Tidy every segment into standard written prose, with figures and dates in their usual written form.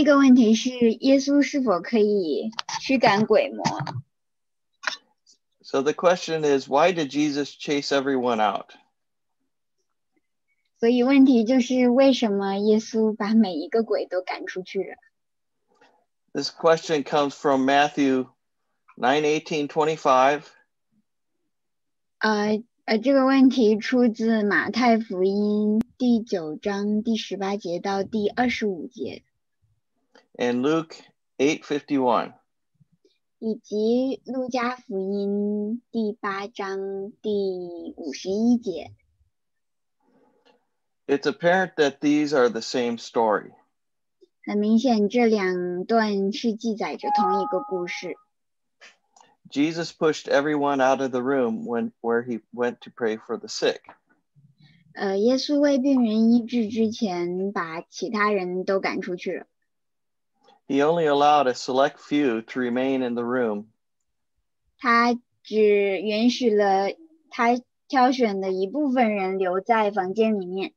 个问题是耶稣是否可以驱赶鬼魔？ So the question is, why did Jesus chase everyone out? 所以问题就是为什么耶稣把每一个鬼都赶出去了？ This question comes from Matthew 9:18-25. 这个问题出自马太福音第9章第18节到第25节， and Luke 8:51. 以及路加福音第8章第51节。 It's apparent that these are the same story. 很明显，这两段是记载着同一个故事。 Jesus pushed everyone out of the room where he went to pray for the sick. 耶稣为病人医治之前，把其他人都赶出去了。 He only allowed a select few to remain in the room. 他只允许了他挑选的一部分人留在房间里面。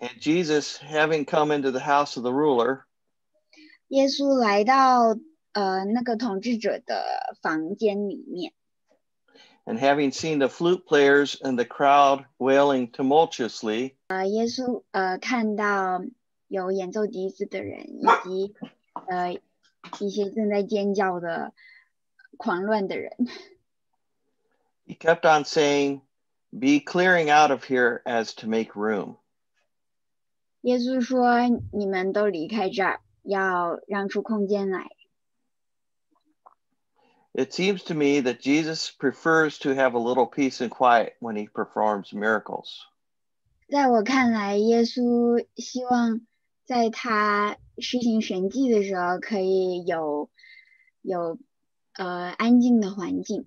And Jesus, having come into the house of the ruler, 耶稣来到那个统治者的房间里面， and having seen the flute players and the crowd wailing tumultuously, 耶稣看到有演奏笛子的人，以及一些正在尖叫的狂乱的人， he kept on saying, "Be clearing out of here as to make room." 耶稣说：“你们都离开这儿，要让出空间来。” It seems to me that Jesus prefers to have a little peace and quiet when he performs miracles. 在我看来，耶稣希望在他施行神迹的时候，可以有安静的环境。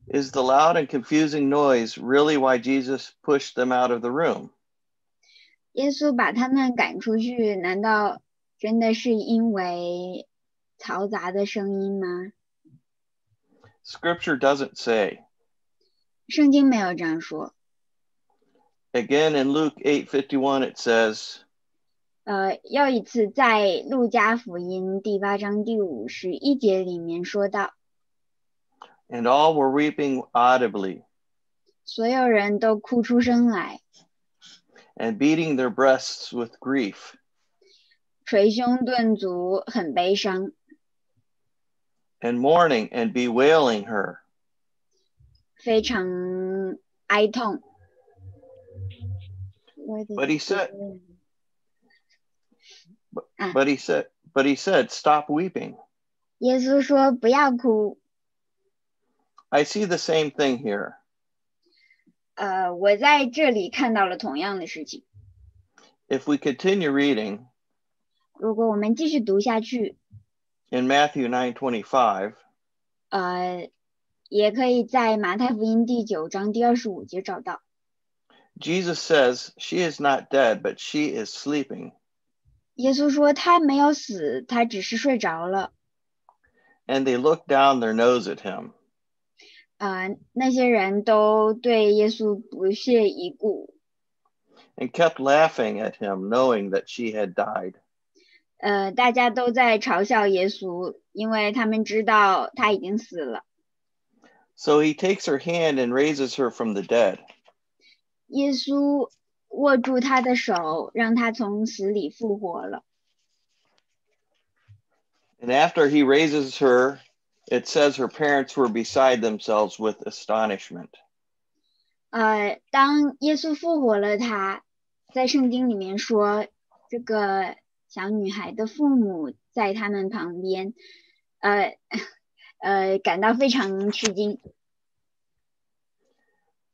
Is the loud and confusing noise really why Jesus pushed them out of the room? 耶稣把他们赶出去，难道真的是因为嘈杂的声音吗？ Scripture doesn't say. 圣经没有这样说。 Again, in Luke 8:51, it says, 又一次在路加福音第8章第51节里面说到， and all were weeping audibly 所有人都哭出声来， and beating their breasts with grief. 捶胸顿足，很悲伤， and mourning and bewailing her. 非常哀痛。 But he said, stop weeping. 耶稣说不要哭。 I see the same thing here. 我在这里看到了同样的事情。 If we continue reading, 如果我们继续读下去， in Matthew 9:25, 也可以在马太福音第9章第25节找到。 Jesus says, she is not dead, but she is sleeping. 耶稣说他没有死，他只是睡着了。 And they looked down their nose at him. 那些人都对耶稣不屑一顾， and kept laughing at him, knowing that she had died. 大家都在嘲笑耶稣，因为他们知道他已经死了。 So he takes her hand and raises her from the dead. 耶稣握住他的手，让他从死里复活了。 And after he raises her, it says her parents were beside themselves with astonishment. 当耶稣复活了他，在圣经里面说，这个小女孩的父母在他们旁边，感到非常吃惊。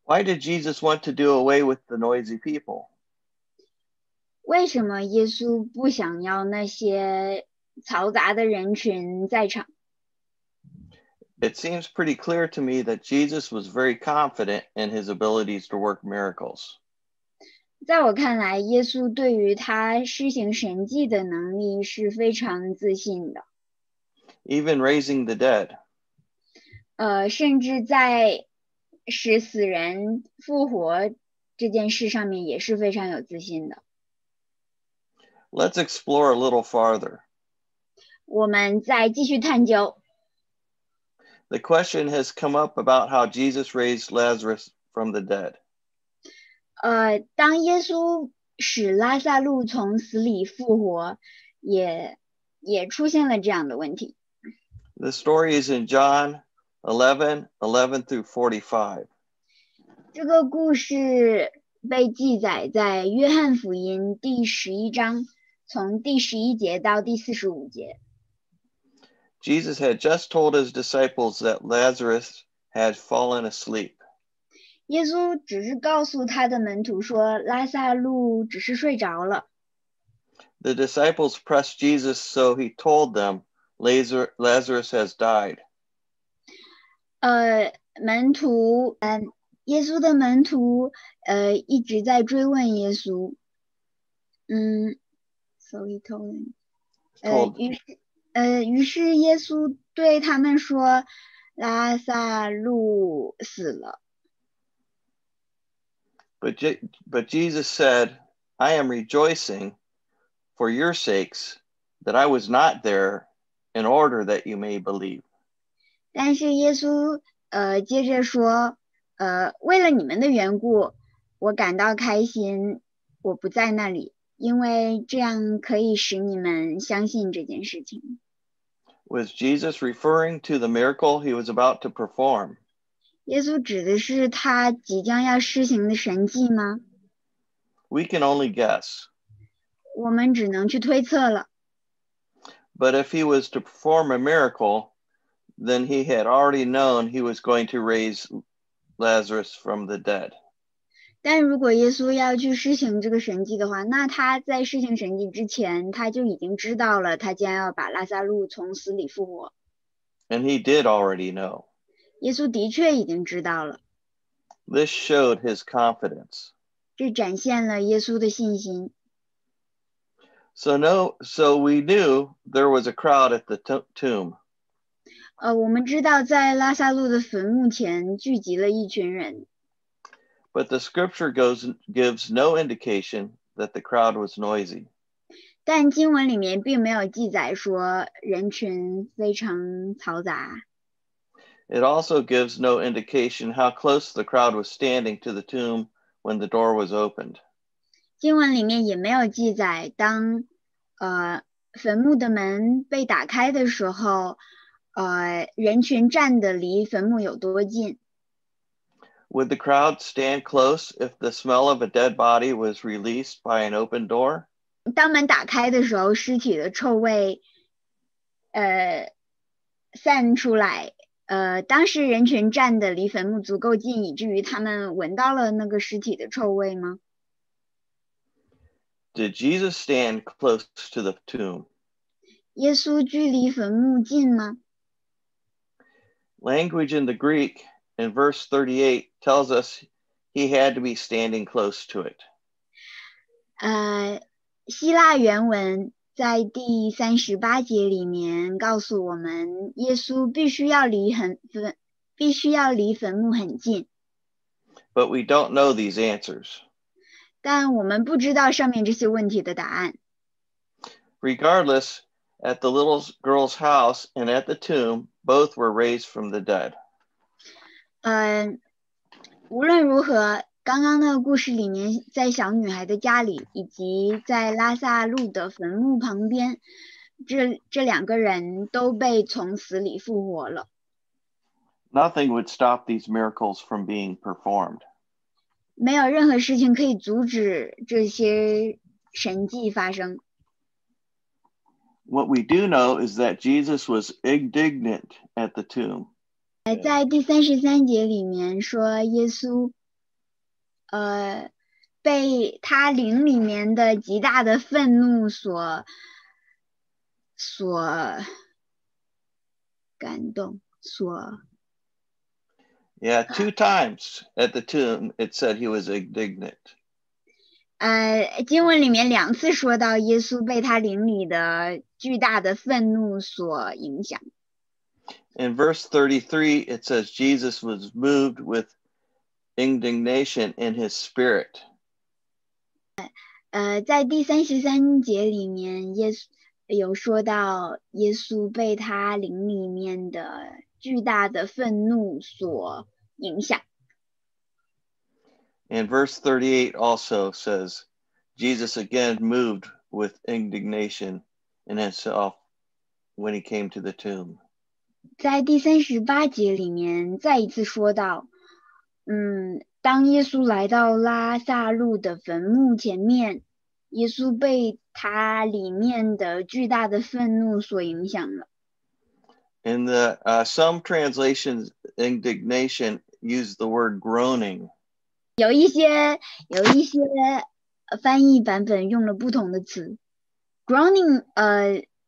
Why did Jesus want to do away with the noisy people? 为什么耶稣不想要那些嘈杂的人群在场？ It seems pretty clear to me that Jesus was very confident in his abilities to work miracles. 在我看来，耶稣对于他施行神迹的能力是非常自信的。 Even raising the dead. 甚至在使死人复活这件事上面也是非常有自信的。Let's explore a little farther. 我们再继续探究。The question has come up about how Jesus raised Lazarus from the dead. 当耶稣使拉撒路从死里复活，也出现了这样的问题。The story is in John 11:11 through 45. 这个故事被记载在约翰福音第11章，从第11节到第45节。Jesus had just told his disciples that Lazarus had fallen asleep. 耶稣只是告诉他的门徒说，拉撒路只是睡着了。The disciples pressed Jesus, so he told them, Lazarus has died. 耶稣的门徒一直在追问耶稣。So he told them. 于是耶稣对他们说，拉撒路死了。But Jesus said, I am rejoicing for your sakes that I was not there in order that you may believe. 但是耶稣接着说，为了你们的缘故，我感到开心，我不在那里，因为这样可以使你们相信这件事情。Was Jesus referring to the miracle he was about to perform? 耶稣指的是他即将要施行的神迹吗？ We can only guess. 我们只能去推测了。But if he was to perform a miracle, then he had already known he was going to raise Lazarus from the dead. 但如果耶稣要去施行这个神迹的话，那他在施行神迹之前，他就已经知道了他将要把拉撒路从死里复活。And he did already know. 耶稣的确已经知道了。This showed his confidence. 这展现了耶稣的信心。So we knew there was a crowd at the tomb. 我们知道在拉撒路的坟墓前聚集了一群人。But the scripture gives no indication that the crowd was noisy. 但经文里面并没有记载说人群非常嘈杂。It also gives no indication how close the crowd was standing to the tomb when the door was opened. 经文里面也没有记载当坟墓的门被打开的时候，人群站得离坟墓有多近。Would the crowd stand close if the smell of a dead body was released by an open door? 当门打开的时候，尸体的臭味散出来，当时人群站得离坟墓足够近，以至于他们闻到了那个尸体的臭味吗？ Did Jesus stand close to the tomb? 耶稣距离坟墓近吗？ Language in the Greek in verse 38 tells us he had to be standing close to it. 希腊原文在第38节里面告诉我们，耶稣必须要离坟墓很近。 But we don't know these answers. 但我们不知道上面这些问题的答案。 Regardless, at the little girl's house and at the tomb, both were raised from the dead. 无论如何，刚刚的故事里面，在小女孩的家里，以及在拉萨路的坟墓旁边，这两个人都被从死里复活了。 Nothing would stop these miracles from being performed. 没有任何事情可以阻止这些神迹发生。 What we do know is that Jesus was indignant at the tomb. 在第33节里面说，耶稣被他灵里面的极大的愤怒所感动，Yeah, 2 times at the tomb it said he was indignant. 经文里面2次说到耶稣被他灵里的巨大的愤怒所影响。 In verse 33 it says Jesus was moved with indignation in his spirit. 在第33节里面，耶稣有说到耶稣被他灵里面的巨大的愤怒所影响。And verse 38 also says, Jesus again moved with indignation in himself when he came to the tomb. 在第38节里面再一次说到，当耶稣来到拉撒路的坟墓前面，耶稣被他里面的巨大的愤怒所影响了。In the some translations, indignation use the word groaning. 有一些翻译版本用了不同的词。Groaning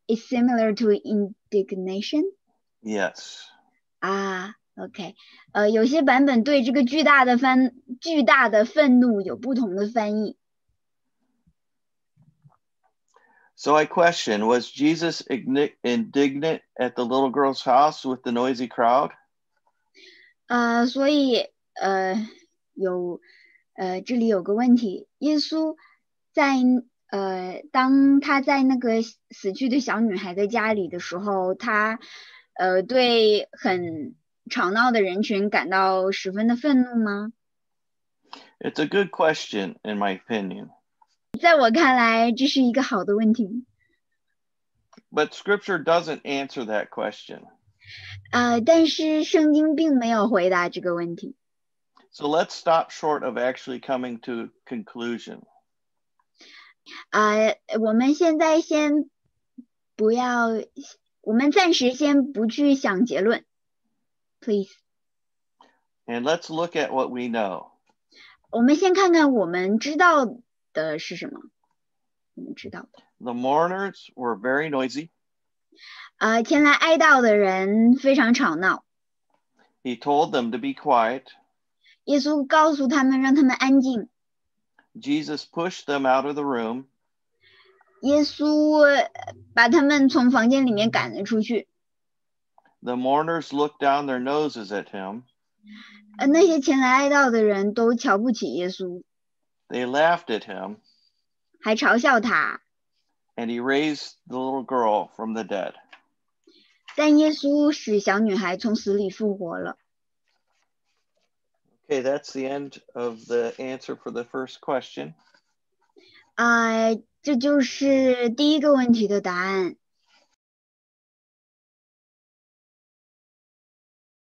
is similar to indignation. Yes. OK. 有些版本对这个巨大的愤怒有不同的翻译。So I question, was Jesus indignant at the little girl's house with the noisy crowd? 所以这里有个问题，耶稣在当他在那个死去的小女孩的家里的时候，他对很吵闹的人群感到十分的愤怒吗？ It's a good question, in my opinion. 在我看来，这是一个好的问题。But Scripture doesn't answer that question. 但是圣经并没有回答这个问题。So let's stop short of actually coming to conclusion. 我们现在我们暂时先不去想结论 ，please. And let's look at what we know. 我们先看看我们知道的是什么。我们知道的。The mourners were very noisy. 前来哀悼的人非常吵闹。He told them to be quiet. 耶稣告诉他们，让他们安静。Jesus pushed them out of the room. 耶稣把他们从房间里面赶了出去。The mourners looked down their noses at him. 那些前来哀悼的人都瞧不起耶稣。They laughed at him. 还嘲笑他。And he raised the little girl from the dead. 但耶稣使小女孩从死里复活了。Okay, that's the end of the answer for the first question. 这就是第一个问题的答案。